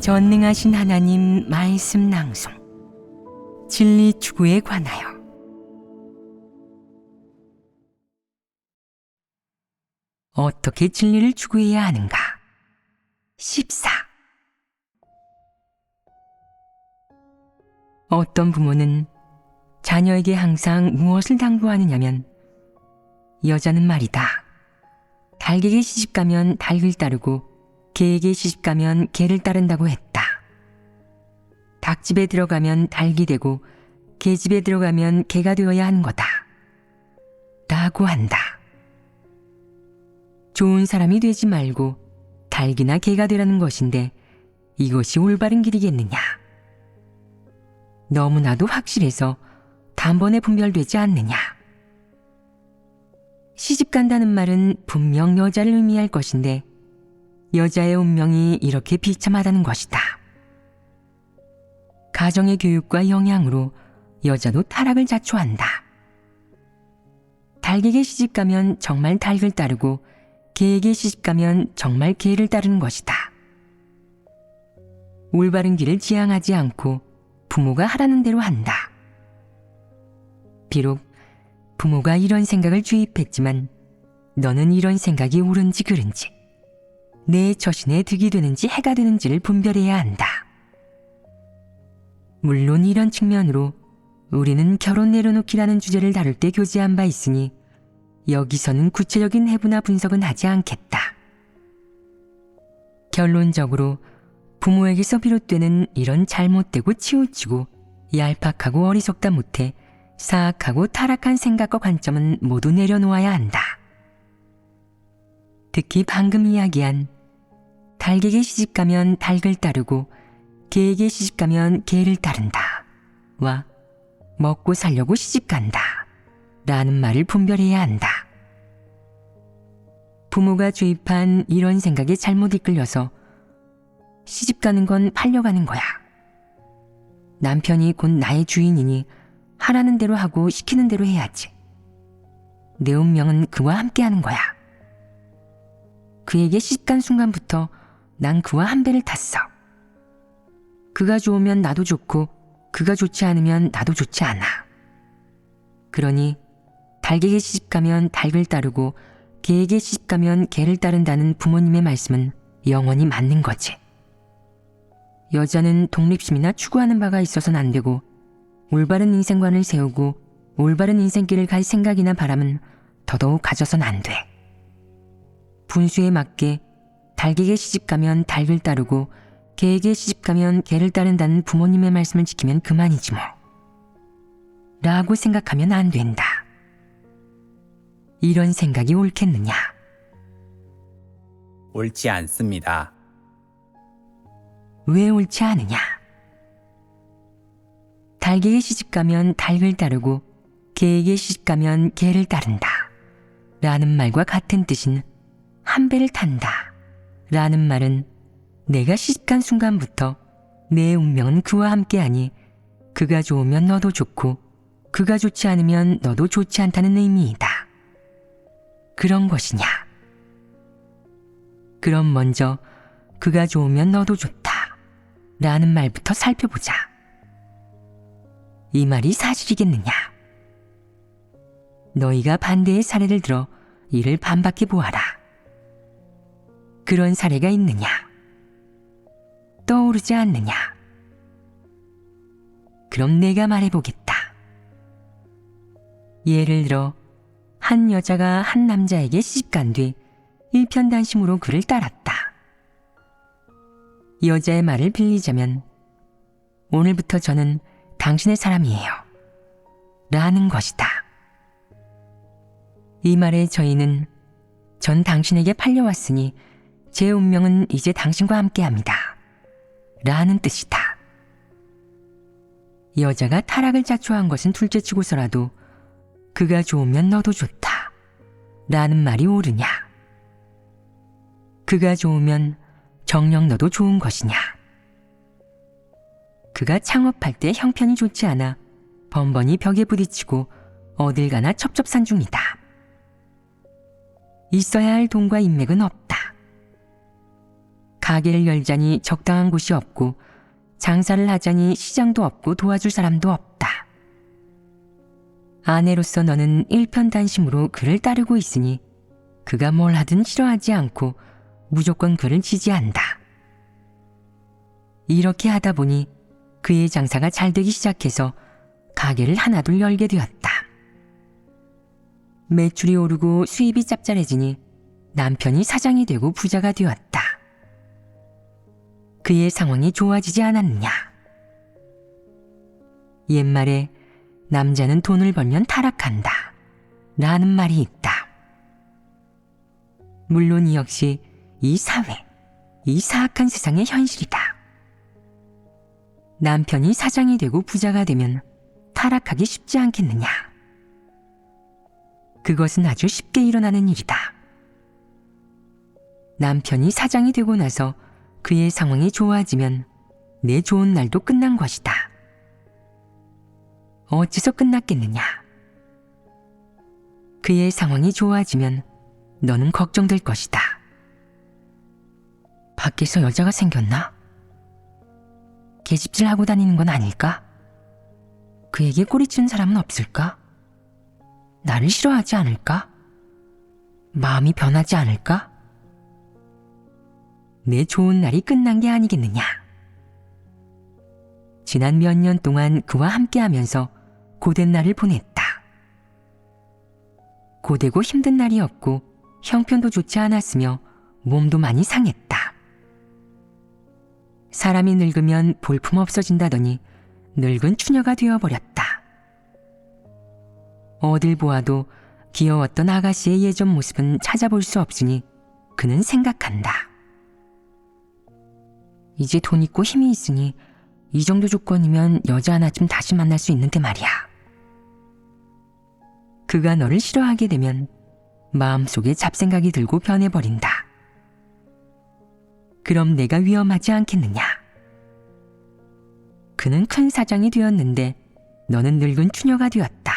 전능하신 하나님 말씀 낭송 진리 추구에 관하여 어떻게 진리를 추구해야 하는가? 14. 어떤 부모는 자녀에게 항상 무엇을 당부하느냐면 여자는 말이다. 닭에게 시집가면 닭을 따르고 개에게 시집가면 개를 따른다고 했다. 닭집에 들어가면 닭이 되고 개집에 들어가면 개가 되어야 하는 거다. 라고 한다. 좋은 사람이 되지 말고 닭이나 개가 되라는 것인데 이것이 올바른 길이겠느냐? 너무나도 확실해서 단번에 분별되지 않느냐? 시집간다는 말은 분명 여자를 의미할 것인데 여자의 운명이 이렇게 비참하다는 것이다. 가정의 교육과 영향으로 여자도 타락을 자초한다. 닭에게 시집가면 정말 닭을 따르고 개에게 시집가면 정말 개를 따르는 것이다. 올바른 길을 지향하지 않고 부모가 하라는 대로 한다. 비록 부모가 이런 생각을 주입했지만 너는 이런 생각이 옳은지 그른지 내 처신에 득이 되는지 해가 되는지를 분별해야 한다. 물론 이런 측면으로 우리는 결혼 내려놓기라는 주제를 다룰 때 교제한 바 있으니 여기서는 구체적인 해부나 분석은 하지 않겠다. 결론적으로 부모에게서 비롯되는 이런 잘못되고 치우치고 얄팍하고 어리석다 못해 사악하고 타락한 생각과 관점은 모두 내려놓아야 한다. 특히 방금 이야기한 닭에게 시집가면 닭을 따르고 개에게 시집가면 개를 따른다 와 먹고 살려고 시집간다 라는 말을 분별해야 한다. 부모가 주입한 이런 생각에 잘못 이끌려서 시집가는 건 팔려가는 거야. 남편이 곧 나의 주인이니 하라는 대로 하고 시키는 대로 해야지. 내 운명은 그와 함께하는 거야. 그에게 시집간 순간부터 난 그와 한 배를 탔어. 그가 좋으면 나도 좋고 그가 좋지 않으면 나도 좋지 않아. 그러니 닭에게 시집가면 닭을 따르고 개에게 시집가면 개를 따른다는 부모님의 말씀은 영원히 맞는 거지. 여자는 독립심이나 추구하는 바가 있어서는 안 되고 올바른 인생관을 세우고 올바른 인생길을 갈 생각이나 바람은 더더욱 가져선 안 돼. 분수에 맞게 닭에게 시집가면 닭을 따르고 개에게 시집가면 개를 따른다는 부모님의 말씀을 지키면 그만이지 뭐. 라고 생각하면 안 된다. 이런 생각이 옳겠느냐? 옳지 않습니다. 왜 옳지 않으냐? 닭에게 시집가면 닭을 따르고 개에게 시집가면 개를 따른다 라는 말과 같은 뜻인 한 배를 탄다 라는 말은 내가 시집간 순간부터 내 운명은 그와 함께하니 그가 좋으면 너도 좋고 그가 좋지 않으면 너도 좋지 않다는 의미이다. 그런 것이냐? 그럼 먼저 그가 좋으면 너도 좋다 라는 말부터 살펴보자. 이 말이 사실이겠느냐? 너희가 반대의 사례를 들어 이를 반박해 보아라. 그런 사례가 있느냐? 떠오르지 않느냐? 그럼 내가 말해보겠다. 예를 들어 한 여자가 한 남자에게 시집간 뒤 일편단심으로 그를 따랐다. 여자의 말을 빌리자면 오늘부터 저는 당신의 사람이에요 라는 것이다. 이 말의 저희는 전 당신에게 팔려왔으니 제 운명은 이제 당신과 함께합니다 라는 뜻이다. 여자가 타락을 자초한 것은 둘째치고서라도 그가 좋으면 너도 좋다 라는 말이 옳으냐? 그가 좋으면 정녕 너도 좋은 것이냐? 그가 창업할 때 형편이 좋지 않아 번번이 벽에 부딪히고 어딜 가나 첩첩산중이다. 있어야 할 돈과 인맥은 없다. 가게를 열자니 적당한 곳이 없고 장사를 하자니 시장도 없고 도와줄 사람도 없다. 아내로서 너는 일편단심으로 그를 따르고 있으니 그가 뭘 하든 싫어하지 않고 무조건 그를 지지한다. 이렇게 하다 보니 그의 장사가 잘 되기 시작해서 가게를 하나둘 열게 되었다. 매출이 오르고 수입이 짭짤해지니 남편이 사장이 되고 부자가 되었다. 그의 상황이 좋아지지 않았느냐? 옛말에 남자는 돈을 벌면 타락한다 라는 말이 있다. 물론 이 역시 이 사회, 이 사악한 세상의 현실이다. 남편이 사장이 되고 부자가 되면 타락하기 쉽지 않겠느냐? 그것은 아주 쉽게 일어나는 일이다. 남편이 사장이 되고 나서 그의 상황이 좋아지면 내 좋은 날도 끝난 것이다. 어째서 끝났겠느냐? 그의 상황이 좋아지면 너는 걱정될 것이다. 밖에서 여자가 생겼나? 계집질하고 다니는 건 아닐까? 그에게 꼬리치는 사람은 없을까? 나를 싫어하지 않을까? 마음이 변하지 않을까? 내 좋은 날이 끝난 게 아니겠느냐? 지난 몇 년 동안 그와 함께하면서 고된 날을 보냈다. 고되고 힘든 날이 없고 형편도 좋지 않았으며 몸도 많이 상했다. 사람이 늙으면 볼품 없어진다더니 늙은 추녀가 되어버렸다. 어딜 보아도 귀여웠던 아가씨의 예전 모습은 찾아볼 수 없으니 그는 생각한다. 이제 돈 있고 힘이 있으니 이 정도 조건이면 여자 하나쯤 다시 만날 수 있는데 말이야. 그가 너를 싫어하게 되면 마음속에 잡생각이 들고 변해버린다. 그럼 내가 위험하지 않겠느냐? 그는 큰 사장이 되었는데 너는 늙은 추녀가 되었다.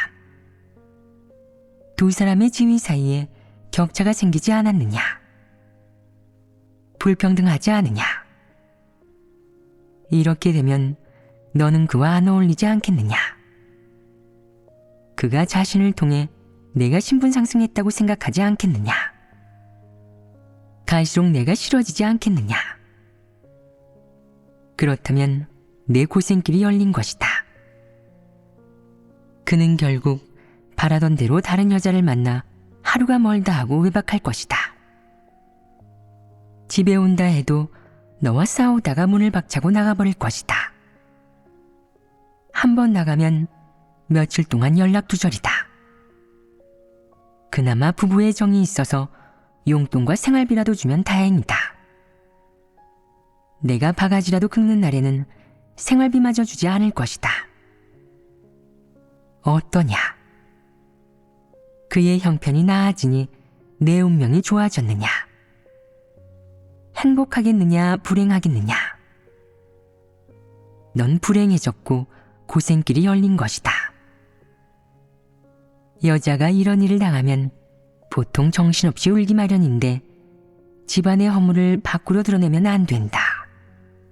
두 사람의 지위 사이에 격차가 생기지 않았느냐? 불평등하지 않으냐? 이렇게 되면 너는 그와 안 어울리지 않겠느냐? 그가 자신을 통해 내가 신분 상승했다고 생각하지 않겠느냐? 갈수록 내가 싫어지지 않겠느냐? 그렇다면 내 고생길이 열린 것이다. 그는 결국 바라던 대로 다른 여자를 만나 하루가 멀다 하고 외박할 것이다. 집에 온다 해도 너와 싸우다가 문을 박차고 나가버릴 것이다. 한 번 나가면 며칠 동안 연락두절이다. 그나마 부부의 정이 있어서 용돈과 생활비라도 주면 다행이다. 내가 바가지라도 긁는 날에는 생활비마저 주지 않을 것이다. 어떠냐? 그의 형편이 나아지니 내 운명이 좋아졌느냐? 행복하겠느냐, 불행하겠느냐? 넌 불행해졌고 고생길이 열린 것이다. 여자가 이런 일을 당하면 보통 정신없이 울기 마련인데 집안의 허물을 밖으로 드러내면 안 된다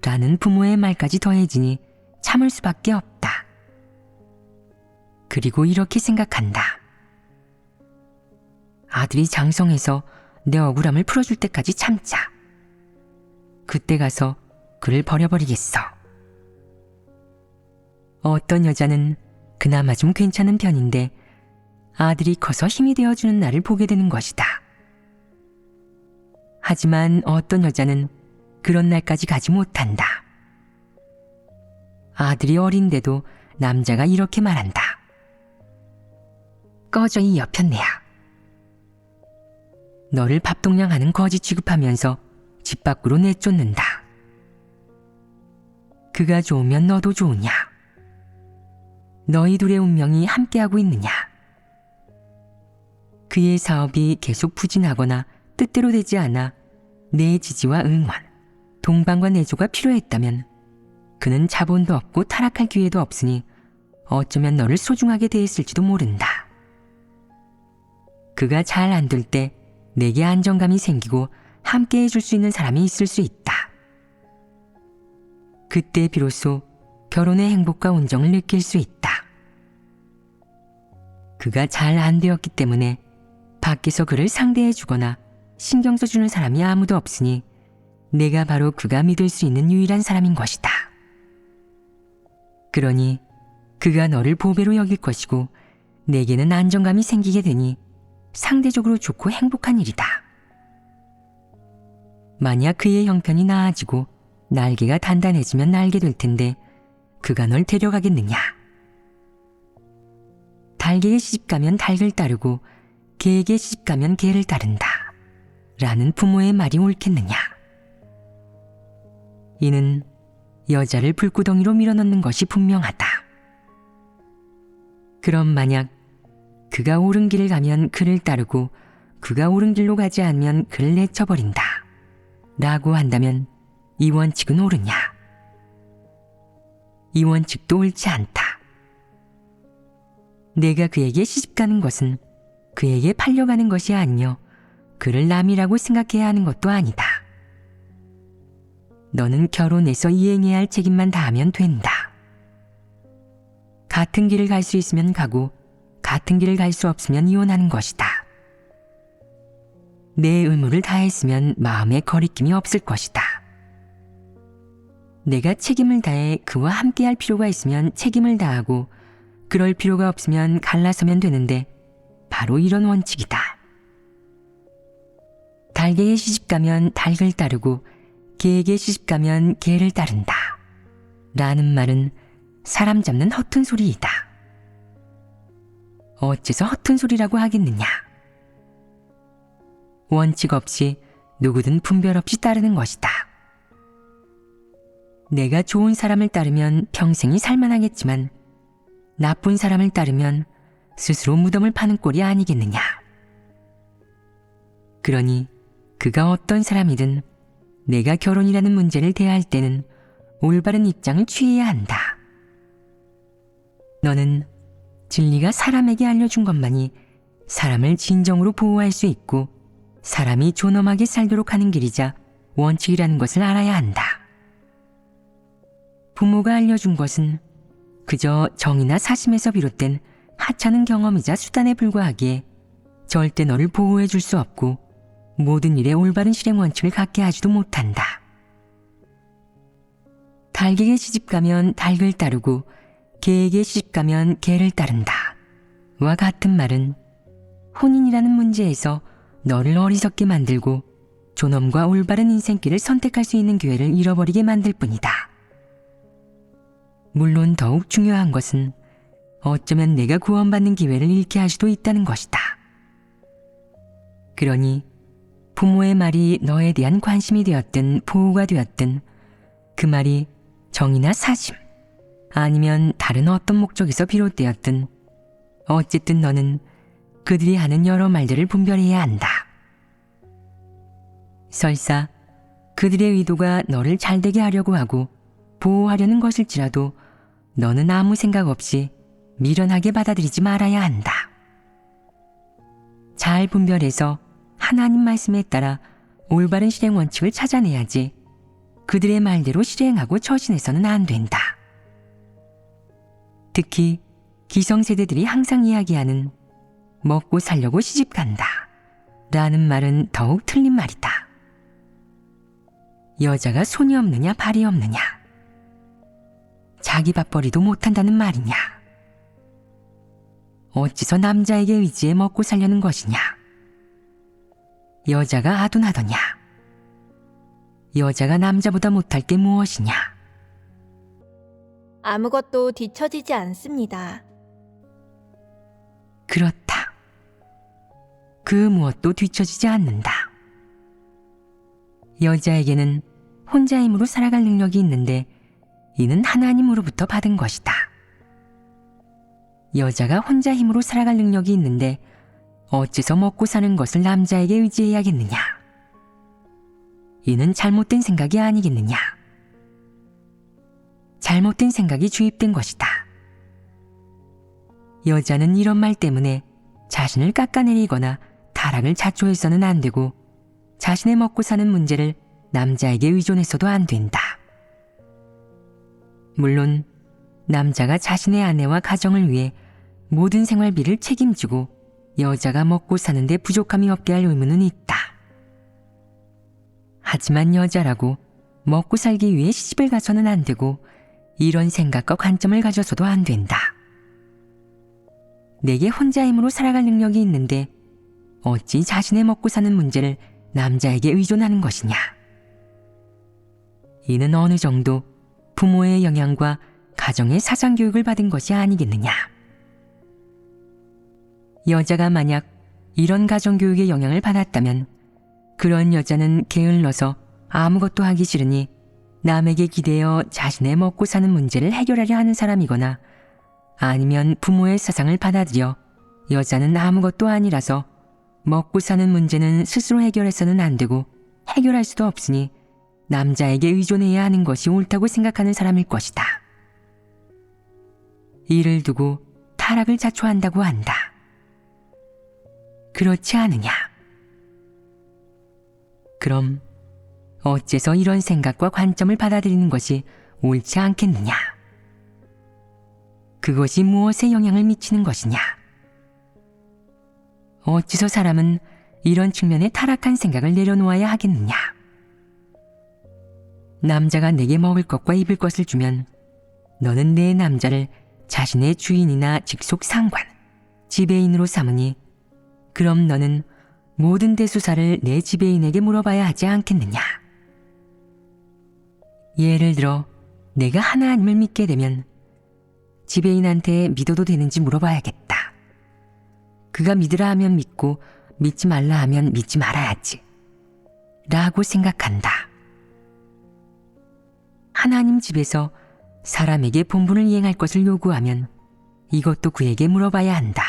라는 부모의 말까지 더해지니 참을 수밖에 없다. 그리고 이렇게 생각한다. 아들이 장성해서 내 억울함을 풀어줄 때까지 참자. 그때 가서 그를 버려버리겠어. 어떤 여자는 그나마 좀 괜찮은 편인데 아들이 커서 힘이 되어주는 날을 보게 되는 것이다. 하지만 어떤 여자는 그런 날까지 가지 못한다. 아들이 어린데도 남자가 이렇게 말한다. 꺼져 이 여편네야. 너를 밥동량하는 거지 취급하면서 집 밖으로 내쫓는다. 그가 좋으면 너도 좋으냐? 너희 둘의 운명이 함께하고 있느냐? 그의 사업이 계속 부진하거나 뜻대로 되지 않아 내 지지와 응원, 동반과 내조가 필요했다면 그는 자본도 없고 타락할 기회도 없으니 어쩌면 너를 소중하게 대했을지도 모른다. 그가 잘 안 될 때 내게 안정감이 생기고 함께 해줄 수 있는 사람이 있을 수 있다. 그때 비로소 결혼의 행복과 온정을 느낄 수 있다. 그가 잘 안 되었기 때문에 밖에서 그를 상대해 주거나 신경 써주는 사람이 아무도 없으니 내가 바로 그가 믿을 수 있는 유일한 사람인 것이다. 그러니 그가 너를 보배로 여길 것이고 내게는 안정감이 생기게 되니 상대적으로 좋고 행복한 일이다. 만약 그의 형편이 나아지고 날개가 단단해지면 날게 될 텐데 그가 널 데려가겠느냐? 달개에 시집가면 닭을 따르고 개에게 시집가면 개를 따른다. 라는 부모의 말이 옳겠느냐? 이는 여자를 불구덩이로 밀어넣는 것이 분명하다. 그럼 만약 그가 옳은 길을 가면 그를 따르고 그가 옳은 길로 가지 않으면 그를 내쳐버린다. 라고 한다면 이 원칙은 옳으냐? 이 원칙도 옳지 않다. 내가 그에게 시집가는 것은 그에게 팔려가는 것이 아니며 그를 남이라고 생각해야 하는 것도 아니다. 너는 결혼해서 이행해야 할 책임만 다하면 된다. 같은 길을 갈 수 있으면 가고 같은 길을 갈 수 없으면 이혼하는 것이다. 내 의무를 다했으면 마음에 거리낌이 없을 것이다. 내가 책임을 다해 그와 함께할 필요가 있으면 책임을 다하고 그럴 필요가 없으면 갈라서면 되는데 바로 이런 원칙이다. 달개에 시집가면 닭을 따르고 개에게 시집가면 개를 따른다. 라는 말은 사람 잡는 허튼 소리이다. 어째서 허튼 소리라고 하겠느냐? 원칙 없이 누구든 분별 없이 따르는 것이다. 내가 좋은 사람을 따르면 평생이 살만하겠지만 나쁜 사람을 따르면 스스로 무덤을 파는 꼴이 아니겠느냐? 그러니 그가 어떤 사람이든 내가 결혼이라는 문제를 대할 때는 올바른 입장을 취해야 한다. 너는 진리가 사람에게 알려준 것만이 사람을 진정으로 보호할 수 있고 사람이 존엄하게 살도록 하는 길이자 원칙이라는 것을 알아야 한다. 부모가 알려준 것은 그저 정의나 사심에서 비롯된 하찮은 경험이자 수단에 불과하기에 절대 너를 보호해 줄 수 없고 모든 일에 올바른 실행 원칙을 갖게 하지도 못한다. 닭에게 시집가면 닭을 따르고 개에게 시집가면 개를 따른다. 와 같은 말은 혼인이라는 문제에서 너를 어리석게 만들고 존엄과 올바른 인생길을 선택할 수 있는 기회를 잃어버리게 만들 뿐이다. 물론 더욱 중요한 것은 어쩌면 내가 구원받는 기회를 잃게 할 수도 있다는 것이다. 그러니 부모의 말이 너에 대한 관심이 되었든 보호가 되었든 그 말이 정의나 사심 아니면 다른 어떤 목적에서 비롯되었든 어쨌든 너는 그들이 하는 여러 말들을 분별해야 한다. 설사 그들의 의도가 너를 잘되게 하려고 하고 보호하려는 것일지라도 너는 아무 생각 없이 미련하게 받아들이지 말아야 한다. 잘 분별해서 하나님 말씀에 따라 올바른 실행 원칙을 찾아내야지 그들의 말대로 실행하고 처신해서는 안 된다. 특히 기성세대들이 항상 이야기하는 먹고 살려고 시집간다 라는 말은 더욱 틀린 말이다. 여자가 손이 없느냐 발이 없느냐, 자기 밥벌이도 못한다는 말이냐, 어찌서 남자에게 의지해 먹고 살려는 것이냐, 여자가 아둔하더냐, 여자가 남자보다 못할 게 무엇이냐. 아무것도 뒤처지지 않습니다. 그렇다. 그 무엇도 뒤처지지 않는다. 여자에게는 혼자 힘으로 살아갈 능력이 있는데 이는 하나님으로부터 받은 것이다. 여자가 혼자 힘으로 살아갈 능력이 있는데 어째서 먹고 사는 것을 남자에게 의지해야겠느냐. 이는 잘못된 생각이 아니겠느냐. 잘못된 생각이 주입된 것이다. 여자는 이런 말 때문에 자신을 깎아내리거나 타락을 자초해서는 안 되고 자신의 먹고 사는 문제를 남자에게 의존해서도 안 된다. 물론 남자가 자신의 아내와 가정을 위해 모든 생활비를 책임지고 여자가 먹고 사는데 부족함이 없게 할 의무는 있다. 하지만 여자라고 먹고 살기 위해 시집을 가서는 안 되고 이런 생각과 관점을 가져서도 안 된다. 내게 혼자 힘으로 살아갈 능력이 있는데 어찌 자신의 먹고 사는 문제를 남자에게 의존하는 것이냐. 이는 어느 정도 부모의 영향과 가정의 사상교육을 받은 것이 아니겠느냐. 여자가 만약 이런 가정교육의 영향을 받았다면 그런 여자는 게을러서 아무것도 하기 싫으니 남에게 기대어 자신의 먹고 사는 문제를 해결하려 하는 사람이거나 아니면 부모의 사상을 받아들여 여자는 아무것도 아니라서 먹고 사는 문제는 스스로 해결해서는 안 되고 해결할 수도 없으니 남자에게 의존해야 하는 것이 옳다고 생각하는 사람일 것이다. 이를 두고 타락을 자초한다고 한다. 그렇지 않으냐? 그럼 어째서 이런 생각과 관점을 받아들이는 것이 옳지 않겠느냐? 그것이 무엇에 영향을 미치는 것이냐? 어째서 사람은 이런 측면에 타락한 생각을 내려놓아야 하겠느냐? 남자가 내게 먹을 것과 입을 것을 주면 너는 내 남자를 자신의 주인이나 직속 상관, 지배인으로 삼으니 그럼 너는 모든 대수사를 내 지배인에게 물어봐야 하지 않겠느냐? 예를 들어 내가 하나님을 믿게 되면 지배인한테 믿어도 되는지 물어봐야겠다. 그가 믿으라 하면 믿고 믿지 말라 하면 믿지 말아야지 라고 생각한다. 하나님 집에서 사람에게 본분을 이행할 것을 요구하면 이것도 그에게 물어봐야 한다.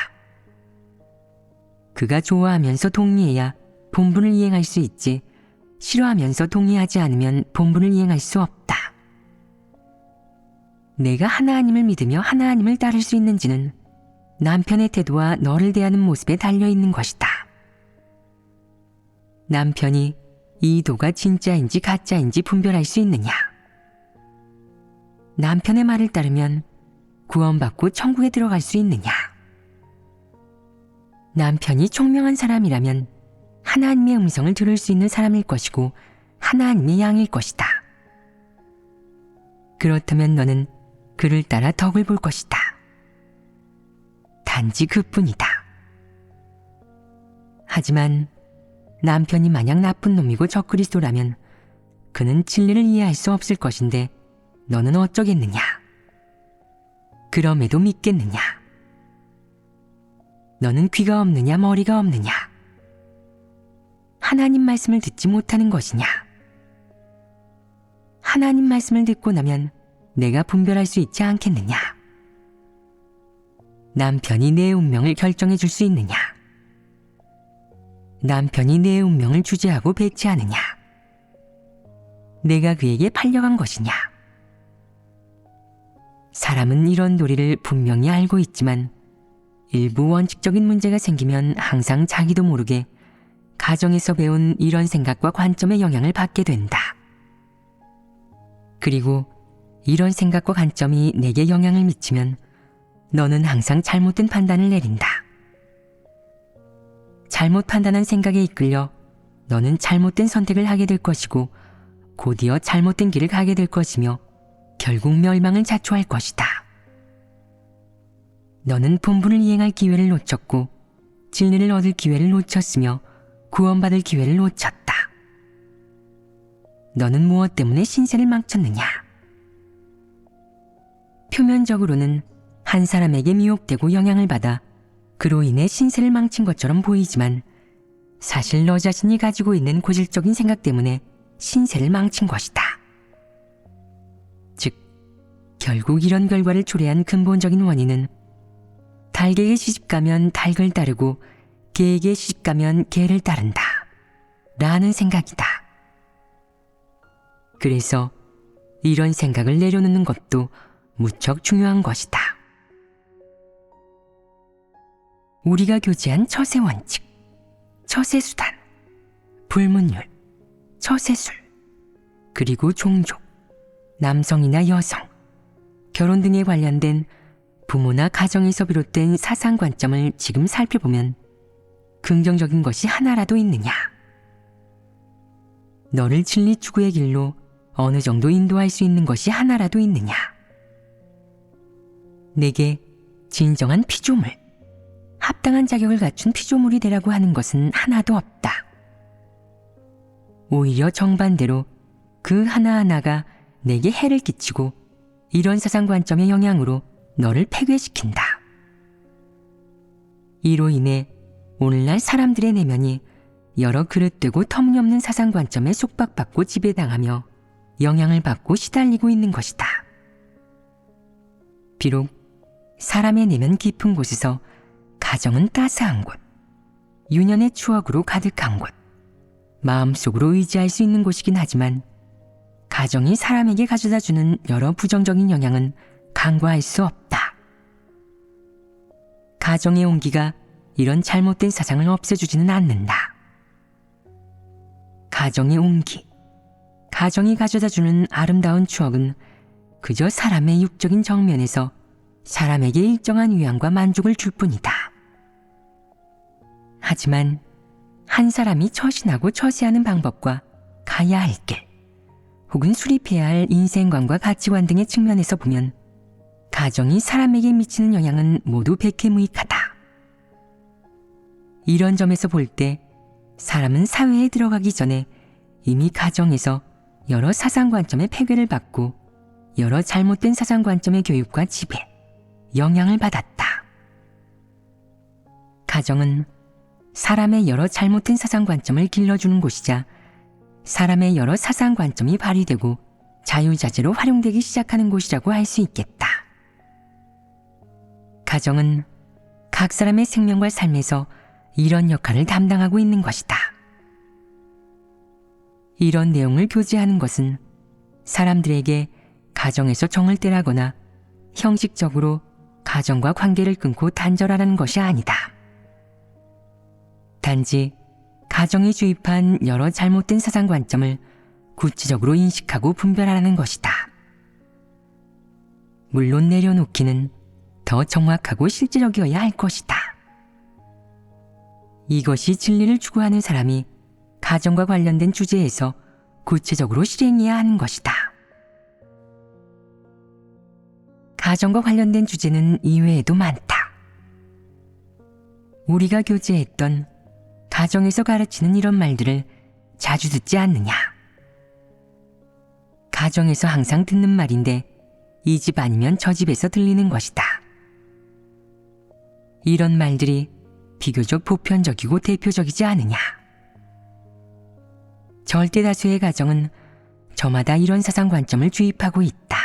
그가 좋아하면서 동의해야 본분을 이행할 수 있지 싫어하면서 동의하지 않으면 본분을 이행할 수 없다. 내가 하나님을 믿으며 하나님을 따를 수 있는지는 남편의 태도와 너를 대하는 모습에 달려있는 것이다. 남편이 이 도가 진짜인지 가짜인지 분별할 수 있느냐? 남편의 말을 따르면 구원받고 천국에 들어갈 수 있느냐? 남편이 총명한 사람이라면 하나님의 음성을 들을 수 있는 사람일 것이고 하나님의 양일 것이다. 그렇다면 너는 그를 따라 덕을 볼 것이다. 단지 그뿐이다. 하지만 남편이 마냥 나쁜 놈이고 적그리스도라면 그는 진리를 이해할 수 없을 것인데 너는 어쩌겠느냐? 그럼에도 믿겠느냐? 너는 귀가 없느냐 머리가 없느냐? 하나님 말씀을 듣지 못하는 것이냐? 하나님 말씀을 듣고 나면 내가 분별할 수 있지 않겠느냐? 남편이 내 운명을 결정해 줄 수 있느냐? 남편이 내 운명을 주재하고 배치하느냐? 내가 그에게 팔려간 것이냐? 사람은 이런 도리를 분명히 알고 있지만 일부 원칙적인 문제가 생기면 항상 자기도 모르게 가정에서 배운 이런 생각과 관점의 영향을 받게 된다. 그리고 이런 생각과 관점이 내게 영향을 미치면 너는 항상 잘못된 판단을 내린다. 잘못 판단한 생각에 이끌려 너는 잘못된 선택을 하게 될 것이고 곧이어 잘못된 길을 가게 될 것이며 결국 멸망을 자초할 것이다. 너는 본분을 이행할 기회를 놓쳤고 진리를 얻을 기회를 놓쳤으며 구원받을 기회를 놓쳤다. 너는 무엇 때문에 신세를 망쳤느냐? 표면적으로는 한 사람에게 미혹되고 영향을 받아 그로 인해 신세를 망친 것처럼 보이지만 사실 너 자신이 가지고 있는 고질적인 생각 때문에 신세를 망친 것이다. 즉, 결국 이런 결과를 초래한 근본적인 원인은 닭에게 시집가면 닭을 따르고 개에게 시집가면 개를 따른다 라는 생각이다. 그래서 이런 생각을 내려놓는 것도 무척 중요한 것이다. 우리가 교제한 처세 원칙, 처세 수단, 불문율, 처세술, 그리고 종족, 남성이나 여성, 결혼 등에 관련된 부모나 가정에서 비롯된 사상 관점을 지금 살펴보면 긍정적인 것이 하나라도 있느냐? 너를 진리 추구의 길로 어느 정도 인도할 수 있는 것이 하나라도 있느냐? 내게 진정한 피조물, 합당한 자격을 갖춘 피조물이 되라고 하는 것은 하나도 없다. 오히려 정반대로 그 하나하나가 내게 해를 끼치고 이런 사상 관점의 영향으로 너를 폐괴시킨다. 이로 인해 오늘날 사람들의 내면이 여러 그릇되고 터무니없는 사상 관점에 속박받고 지배당하며 영향을 받고 시달리고 있는 것이다. 비록 사람의 내면 깊은 곳에서 가정은 따스한 곳, 유년의 추억으로 가득한 곳, 마음속으로 의지할 수 있는 곳이긴 하지만 가정이 사람에게 가져다주는 여러 부정적인 영향은 간과할 수 없다. 가정의 온기가 이런 잘못된 사상을 없애주지는 않는다. 가정의 온기, 가정이 가져다주는 아름다운 추억은 그저 사람의 육적인 정면에서 사람에게 일정한 위안과 만족을 줄 뿐이다. 하지만 한 사람이 처신하고 처세하는 방법과 가야 할 길, 혹은 수립해야 할 인생관과 가치관 등의 측면에서 보면 가정이 사람에게 미치는 영향은 모두 백해무익하다. 이런 점에서 볼 때 사람은 사회에 들어가기 전에 이미 가정에서 여러 사상관점의 폐괴를 받고 여러 잘못된 사상관점의 교육과 지배, 영향을 받았다. 가정은 사람의 여러 잘못된 사상관점을 길러주는 곳이자 사람의 여러 사상관점이 발휘되고 자유자재로 활용되기 시작하는 곳이라고 할 수 있겠다. 가정은 각 사람의 생명과 삶에서 이런 역할을 담당하고 있는 것이다. 이런 내용을 교제하는 것은 사람들에게 가정에서 정을 떼라거나 형식적으로 가정과 관계를 끊고 단절하라는 것이 아니다. 단지 가정이 주입한 여러 잘못된 사상관점을 구체적으로 인식하고 분별하라는 것이다. 물론 내려놓기는 더 정확하고 실제적이어야 할 것이다. 이것이 진리를 추구하는 사람이 가정과 관련된 주제에서 구체적으로 실행해야 하는 것이다. 가정과 관련된 주제는 이외에도 많다. 우리가 교제했던 가정에서 가르치는 이런 말들을 자주 듣지 않느냐? 가정에서 항상 듣는 말인데 이 집 아니면 저 집에서 들리는 것이다. 이런 말들이 비교적 보편적이고 대표적이지 않으냐? 절대 다수의 가정은 저마다 이런 사상관점을 주입하고 있다.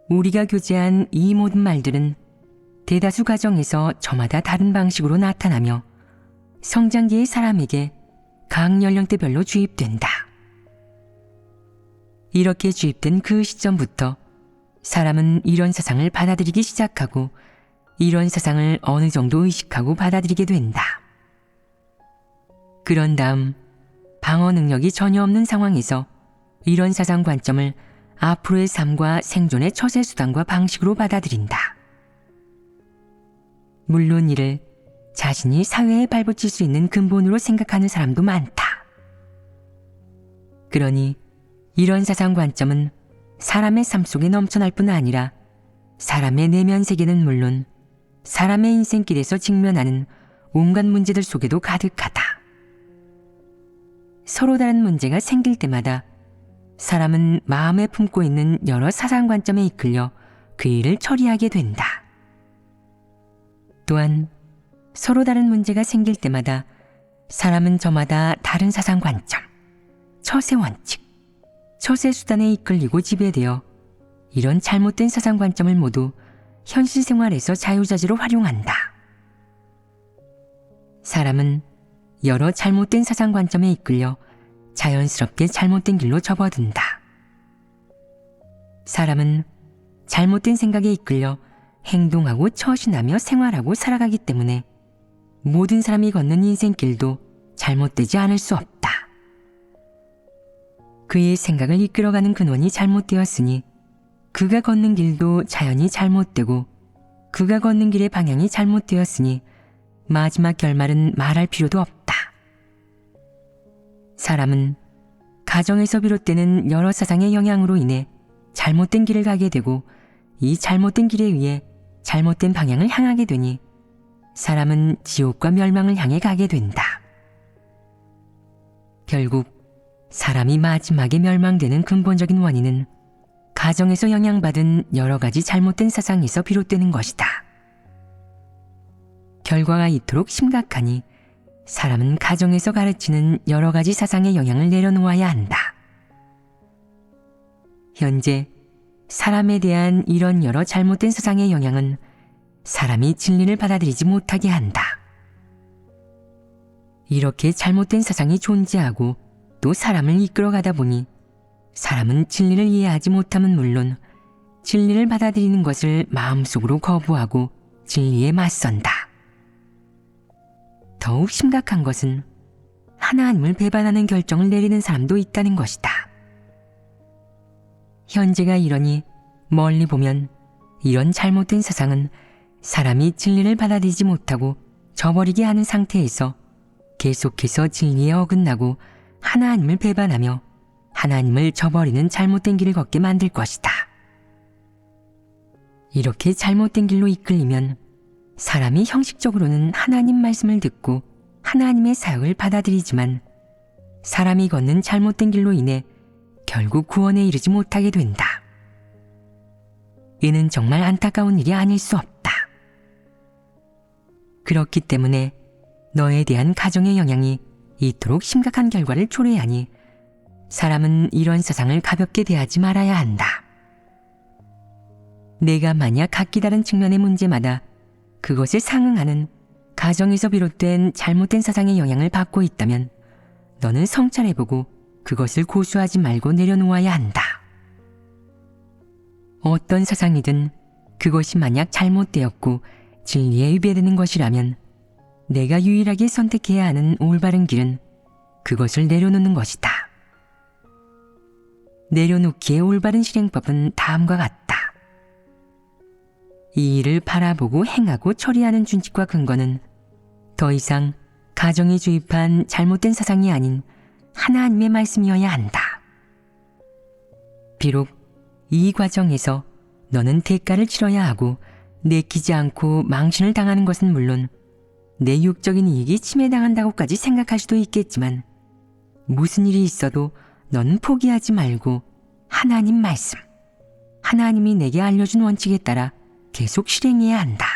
우리가 교제한 이 모든 말들은 대다수 가정에서 저마다 다른 방식으로 나타나며 성장기의 사람에게 각 연령대별로 주입된다. 이렇게 주입된 그 시점부터 사람은 이런 사상을 받아들이기 시작하고 이런 사상을 어느 정도 의식하고 받아들이게 된다. 그런 다음 방어 능력이 전혀 없는 상황에서 이런 사상 관점을 앞으로의 삶과 생존의 처세 수단과 방식으로 받아들인다. 물론 이를 자신이 사회에 발붙일 수 있는 근본으로 생각하는 사람도 많다. 그러니 이런 사상 관점은 사람의 삶 속에 넘쳐날 뿐 아니라 사람의 내면 세계는 물론 사람의 인생길에서 직면하는 온갖 문제들 속에도 가득하다. 서로 다른 문제가 생길 때마다 사람은 마음에 품고 있는 여러 사상 관점에 이끌려 그 일을 처리하게 된다. 또한 서로 다른 문제가 생길 때마다 사람은 저마다 다른 사상 관점, 처세 원칙, 처세 수단에 이끌리고 지배되어 이런 잘못된 사상 관점을 모두 현실 생활에서 자유자재로 활용한다. 사람은 여러 잘못된 사상 관점에 이끌려 자연스럽게 잘못된 길로 접어든다. 사람은 잘못된 생각에 이끌려 행동하고 처신하며 생활하고 살아가기 때문에 모든 사람이 걷는 인생길도 잘못되지 않을 수 없다. 그의 생각을 이끌어가는 근원이 잘못되었으니 그가 걷는 길도 자연히 잘못되고 그가 걷는 길의 방향이 잘못되었으니 마지막 결말은 말할 필요도 없다. 사람은 가정에서 비롯되는 여러 사상의 영향으로 인해 잘못된 길을 가게 되고 이 잘못된 길에 의해 잘못된 방향을 향하게 되니 사람은 지옥과 멸망을 향해 가게 된다. 결국 사람이 마지막에 멸망되는 근본적인 원인은 가정에서 영향받은 여러 가지 잘못된 사상에서 비롯되는 것이다. 결과가 이토록 심각하니 사람은 가정에서 가르치는 여러 가지 사상의 영향을 내려놓아야 한다. 현재 사람에 대한 이런 여러 잘못된 사상의 영향은 사람이 진리를 받아들이지 못하게 한다. 이렇게 잘못된 사상이 존재하고 또 사람을 이끌어가다 보니 사람은 진리를 이해하지 못함은 물론 진리를 받아들이는 것을 마음속으로 거부하고 진리에 맞선다. 더욱 심각한 것은 하나님을 배반하는 결정을 내리는 사람도 있다는 것이다. 현재가 이러니 멀리 보면 이런 잘못된 사상은 사람이 진리를 받아들이지 못하고 저버리게 하는 상태에서 계속해서 진리에 어긋나고 하나님을 배반하며 하나님을 저버리는 잘못된 길을 걷게 만들 것이다. 이렇게 잘못된 길로 이끌리면 사람이 형식적으로는 하나님 말씀을 듣고 하나님의 사역을 받아들이지만 사람이 걷는 잘못된 길로 인해 결국 구원에 이르지 못하게 된다. 이는 정말 안타까운 일이 아닐 수 없다. 그렇기 때문에 너에 대한 가정의 영향이 이토록 심각한 결과를 초래하니 사람은 이런 사상을 가볍게 대하지 말아야 한다. 내가 만약 각기 다른 측면의 문제마다 그것에 상응하는 가정에서 비롯된 잘못된 사상의 영향을 받고 있다면 너는 성찰해보고 그것을 고수하지 말고 내려놓아야 한다. 어떤 사상이든 그것이 만약 잘못되었고 진리에 위배되는 것이라면 내가 유일하게 선택해야 하는 올바른 길은 그것을 내려놓는 것이다. 내려놓기의 올바른 실행법은 다음과 같다. 이 일을 바라보고 행하고 처리하는 준칙과 근거는 더 이상 가정이 주입한 잘못된 사상이 아닌 하나님의 말씀이어야 한다. 비록 이 과정에서 너는 대가를 치러야 하고 내키지 않고 망신을 당하는 것은 물론 내 육적인 이익이 침해당한다고까지 생각할 수도 있겠지만 무슨 일이 있어도 너는 포기하지 말고 하나님 말씀, 하나님이 내게 알려준 원칙에 따라 계속 실행해야 한다.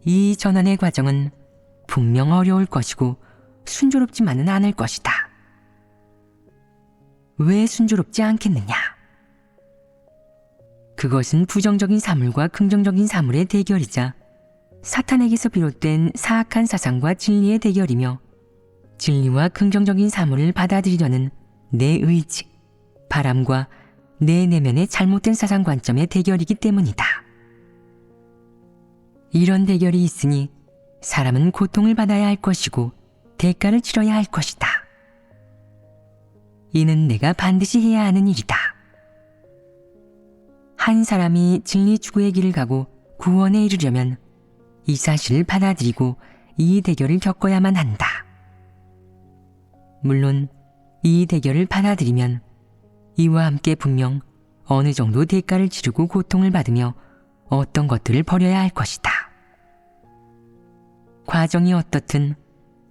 이 전환의 과정은 분명 어려울 것이고 순조롭지만은 않을 것이다. 왜 순조롭지 않겠느냐? 그것은 부정적인 사물과 긍정적인 사물의 대결이자 사탄에게서 비롯된 사악한 사상과 진리의 대결이며 진리와 긍정적인 사물을 받아들이려는 내 의지, 바람과 내 내면의 잘못된 사상 관점의 대결이기 때문이다. 이런 대결이 있으니 사람은 고통을 받아야 할 것이고 대가를 치러야 할 것이다. 이는 내가 반드시 해야 하는 일이다. 한 사람이 진리 추구의 길을 가고 구원에 이르려면 이 사실을 받아들이고 이 대결을 겪어야만 한다. 물론 이 대결을 받아들이면 이와 함께 분명 어느 정도 대가를 치르고 고통을 받으며 어떤 것들을 버려야 할 것이다. 과정이 어떻든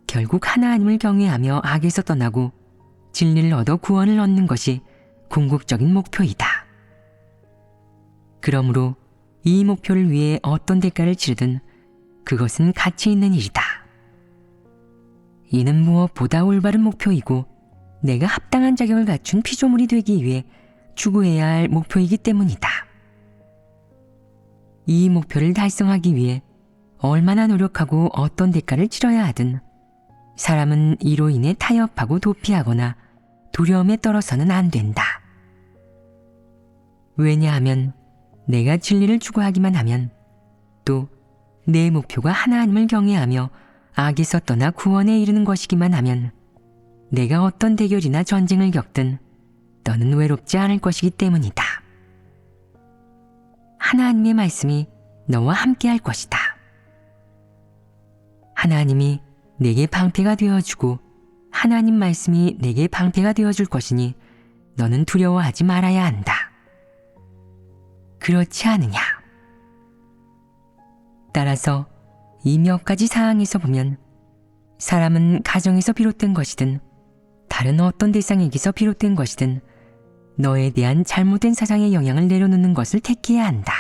결국 하나님을 경외하며 악에서 떠나고 진리를 얻어 구원을 얻는 것이 궁극적인 목표이다. 그러므로 이 목표를 위해 어떤 대가를 치르든 그것은 가치 있는 일이다. 이는 무엇보다 올바른 목표이고 내가 합당한 자격을 갖춘 피조물이 되기 위해 추구해야 할 목표이기 때문이다. 이 목표를 달성하기 위해 얼마나 노력하고 어떤 대가를 치러야 하든 사람은 이로 인해 타협하고 도피하거나 두려움에 떨어서는 안 된다. 왜냐하면 내가 진리를 추구하기만 하면 또 내 목표가 하나님을 경외하며 악에서 떠나 구원에 이르는 것이기만 하면 내가 어떤 대결이나 전쟁을 겪든 너는 외롭지 않을 것이기 때문이다. 하나님의 말씀이 너와 함께 할 것이다. 하나님이 내게 방패가 되어주고 하나님 말씀이 내게 방패가 되어줄 것이니 너는 두려워하지 말아야 한다. 그렇지 않으냐? 따라서 이 몇 가지 사항에서 보면 사람은 가정에서 비롯된 것이든 다른 어떤 대상에게서 비롯된 것이든 너에 대한 잘못된 사상의 영향을 내려놓는 것을 택해야 한다.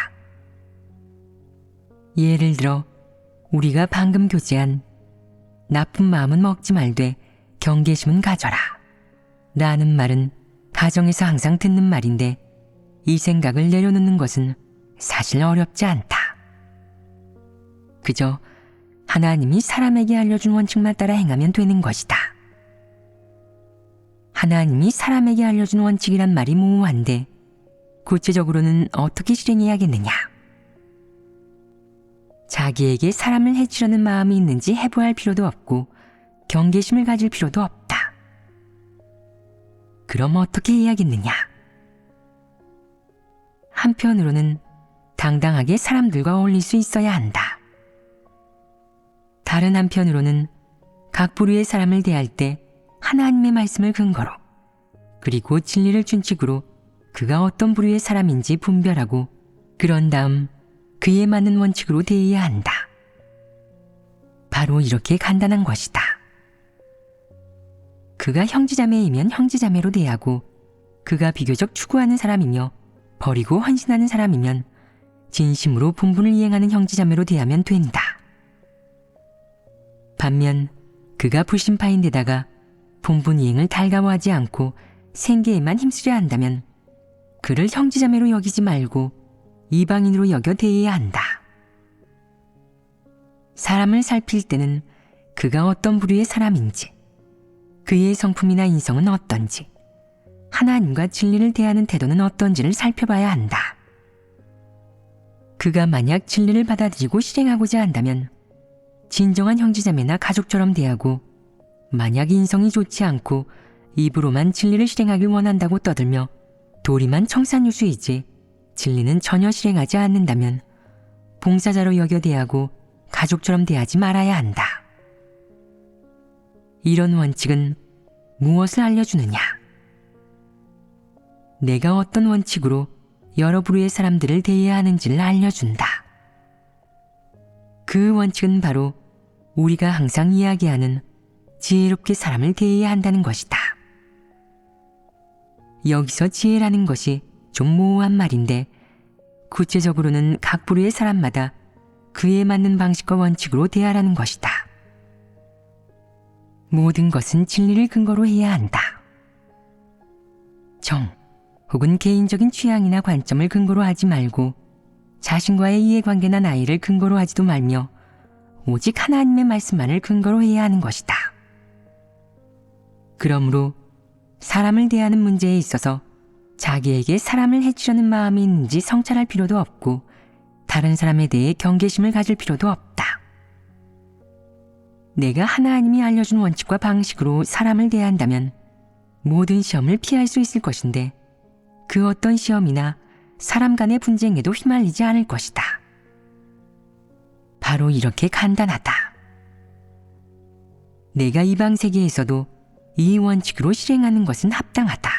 예를 들어 우리가 방금 교제한 나쁜 마음은 먹지 말되 경계심은 가져라 라는 말은 가정에서 항상 듣는 말인데 이 생각을 내려놓는 것은 사실 어렵지 않다. 그저 하나님이 사람에게 알려준 원칙만 따라 행하면 되는 것이다. 하나님이 사람에게 알려준 원칙이란 말이 모호한데 구체적으로는 어떻게 실행해야겠느냐? 자기에게 사람을 해치려는 마음이 있는지 해부할 필요도 없고 경계심을 가질 필요도 없다. 그럼 어떻게 해야겠느냐? 한편으로는 당당하게 사람들과 어울릴 수 있어야 한다. 다른 한편으로는 각 부류의 사람을 대할 때 하나님의 말씀을 근거로 그리고 진리를 준칙으로 그가 어떤 부류의 사람인지 분별하고 그런 다음 그에 맞는 원칙으로 대해야 한다. 바로 이렇게 간단한 것이다. 그가 형제자매이면 형제자매로 대하고 그가 비교적 추구하는 사람이며 버리고 헌신하는 사람이면 진심으로 분분을 이행하는 형제자매로 대하면 된다. 반면 그가 불신파인데다가 분분 이행을 달가워하지 않고 생계에만 힘쓰려 한다면 그를 형제자매로 여기지 말고 이방인으로 여겨 대해야 한다. 사람을 살필 때는 그가 어떤 부류의 사람인지, 그의 성품이나 인성은 어떤지, 하나님과 진리를 대하는 태도는 어떤지를 살펴봐야 한다. 그가 만약 진리를 받아들이고 실행하고자 한다면 진정한 형제자매나 가족처럼 대하고 만약 인성이 좋지 않고 입으로만 진리를 실행하길 원한다고 떠들며 도리만 청산유수이지 진리는 전혀 실행하지 않는다면 봉사자로 여겨 대하고 가족처럼 대하지 말아야 한다. 이런 원칙은 무엇을 알려주느냐? 내가 어떤 원칙으로 여러 부류의 사람들을 대해야 하는지를 알려준다. 그 원칙은 바로 우리가 항상 이야기하는 지혜롭게 사람을 대해야 한다는 것이다. 여기서 지혜라는 것이 좀 모호한 말인데 구체적으로는 각 부류의 사람마다 그에 맞는 방식과 원칙으로 대하라는 것이다. 모든 것은 진리를 근거로 해야 한다. 정 혹은 개인적인 취향이나 관점을 근거로 하지 말고 자신과의 이해관계나 나이를 근거로 하지도 말며 오직 하나님의 말씀만을 근거로 해야 하는 것이다. 그러므로 사람을 대하는 문제에 있어서 자기에게 사람을 해치려는 마음이 있는지 성찰할 필요도 없고 다른 사람에 대해 경계심을 가질 필요도 없다. 내가 하나님이 알려준 원칙과 방식으로 사람을 대한다면 모든 시험을 피할 수 있을 것인데 그 어떤 시험이나 사람 간의 분쟁에도 휘말리지 않을 것이다. 바로 이렇게 간단하다. 내가 이방 세계에서도 이 원칙으로 실행하는 것은 합당하다.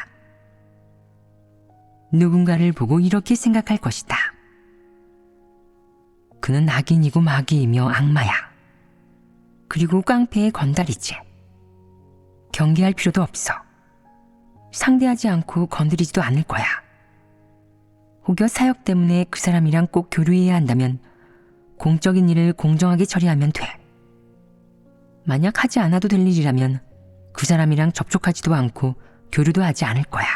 누군가를 보고 이렇게 생각할 것이다. 그는 악인이고 마귀이며 악마야. 그리고 깡패의 건달이지. 경계할 필요도 없어. 상대하지 않고 건드리지도 않을 거야. 혹여 사역 때문에 그 사람이랑 꼭 교류해야 한다면 공적인 일을 공정하게 처리하면 돼. 만약 하지 않아도 될 일이라면 그 사람이랑 접촉하지도 않고 교류도 하지 않을 거야.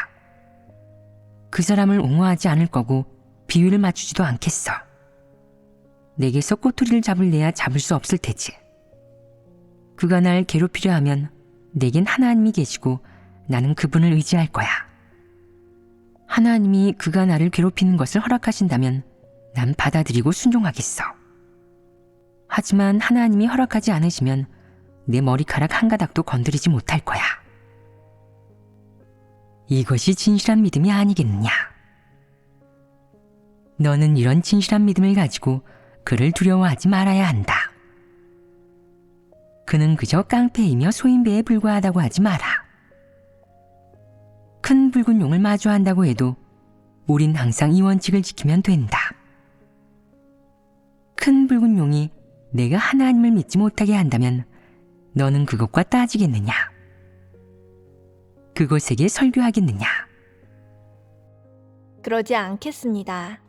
그 사람을 옹호하지 않을 거고 비위를 맞추지도 않겠어. 내게서 꼬투리를 잡을래야 잡을 수 없을 테지. 그가 날 괴롭히려 하면 내겐 하나님이 계시고 나는 그분을 의지할 거야. 하나님이 그가 나를 괴롭히는 것을 허락하신다면 난 받아들이고 순종하겠어. 하지만 하나님이 허락하지 않으시면 내 머리카락 한 가닥도 건드리지 못할 거야. 이것이 진실한 믿음이 아니겠느냐? 너는 이런 진실한 믿음을 가지고 그를 두려워하지 말아야 한다. 그는 그저 깡패이며 소인배에 불과하다고 하지 마라. 큰 붉은 용을 마주한다고 해도 우린 항상 이 원칙을 지키면 된다. 큰 붉은 용이 내가 하나님을 믿지 못하게 한다면 너는 그것과 따지겠느냐? 그것에게 설교하겠느냐? 그러지 않겠습니다.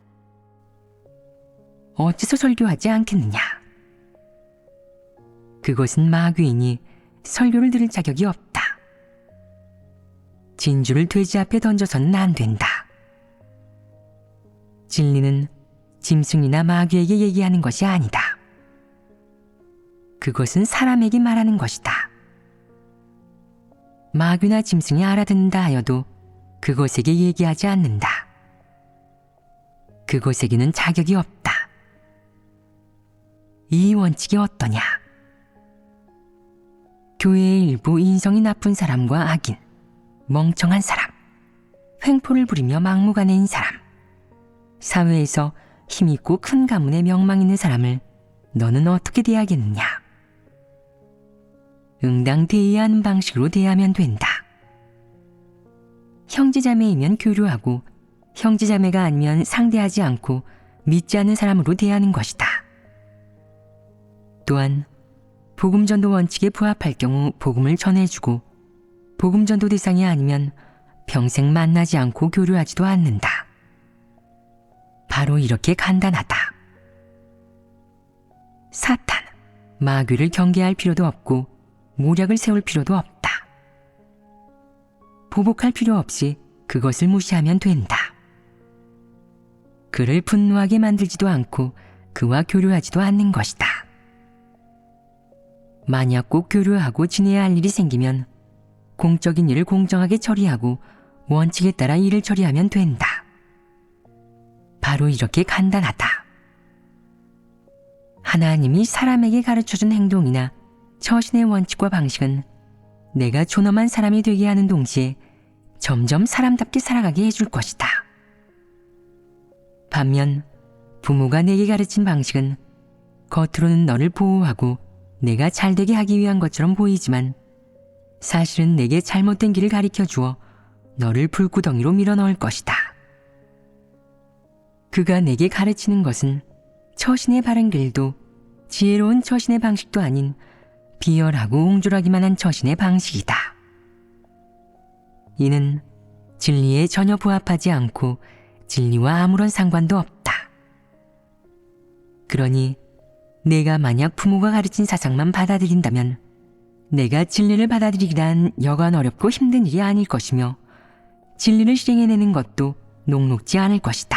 어째서 설교하지 않겠느냐? 그것은 마귀이니 설교를 들을 자격이 없다. 진주를 돼지 앞에 던져서는 안 된다. 진리는 짐승이나 마귀에게 얘기하는 것이 아니다. 그것은 사람에게 말하는 것이다. 마귀나 짐승이 알아듣는다 하여도 그것에게 얘기하지 않는다. 그것에게는 자격이 없다. 이 원칙이 어떠냐? 교회의 일부 인성이 나쁜 사람과 악인, 멍청한 사람, 횡포를 부리며 막무가내인 사람, 사회에서 힘있고 큰 가문에 명망 있는 사람을 너는 어떻게 대하겠느냐? 응당 대해야 하는 방식으로 대하면 된다. 형제자매이면 교류하고 형제자매가 아니면 상대하지 않고 믿지 않는 사람으로 대하는 것이다. 또한 복음전도 원칙에 부합할 경우 복음을 전해주고 복음전도 대상이 아니면 평생 만나지 않고 교류하지도 않는다. 바로 이렇게 간단하다. 사탄, 마귀를 경계할 필요도 없고 모략을 세울 필요도 없다. 보복할 필요 없이 그것을 무시하면 된다. 그를 분노하게 만들지도 않고 그와 교류하지도 않는 것이다. 만약 꼭 교류하고 지내야 할 일이 생기면 공적인 일을 공정하게 처리하고 원칙에 따라 일을 처리하면 된다. 바로 이렇게 간단하다. 하나님이 사람에게 가르쳐준 행동이나 처신의 원칙과 방식은 내가 존엄한 사람이 되게 하는 동시에 점점 사람답게 살아가게 해줄 것이다. 반면 부모가 내게 가르친 방식은 겉으로는 너를 보호하고 내가 잘되게 하기 위한 것처럼 보이지만 사실은 내게 잘못된 길을 가리켜 주어 너를 불구덩이로 밀어넣을 것이다. 그가 내게 가르치는 것은 처신의 바른 길도 지혜로운 처신의 방식도 아닌 비열하고 옹졸하기만 한 처신의 방식이다. 이는 진리에 전혀 부합하지 않고 진리와 아무런 상관도 없다. 그러니 내가 만약 부모가 가르친 사상만 받아들인다면 내가 진리를 받아들이기란 여간 어렵고 힘든 일이 아닐 것이며 진리를 실행해내는 것도 녹록지 않을 것이다.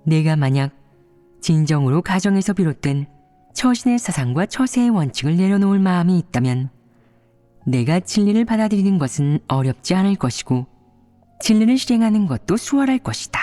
내가 만약 진정으로 가정에서 비롯된 처신의 사상과 처세의 원칙을 내려놓을 마음이 있다면 내가 진리를 받아들이는 것은 어렵지 않을 것이고 진리를 실행하는 것도 수월할 것이다.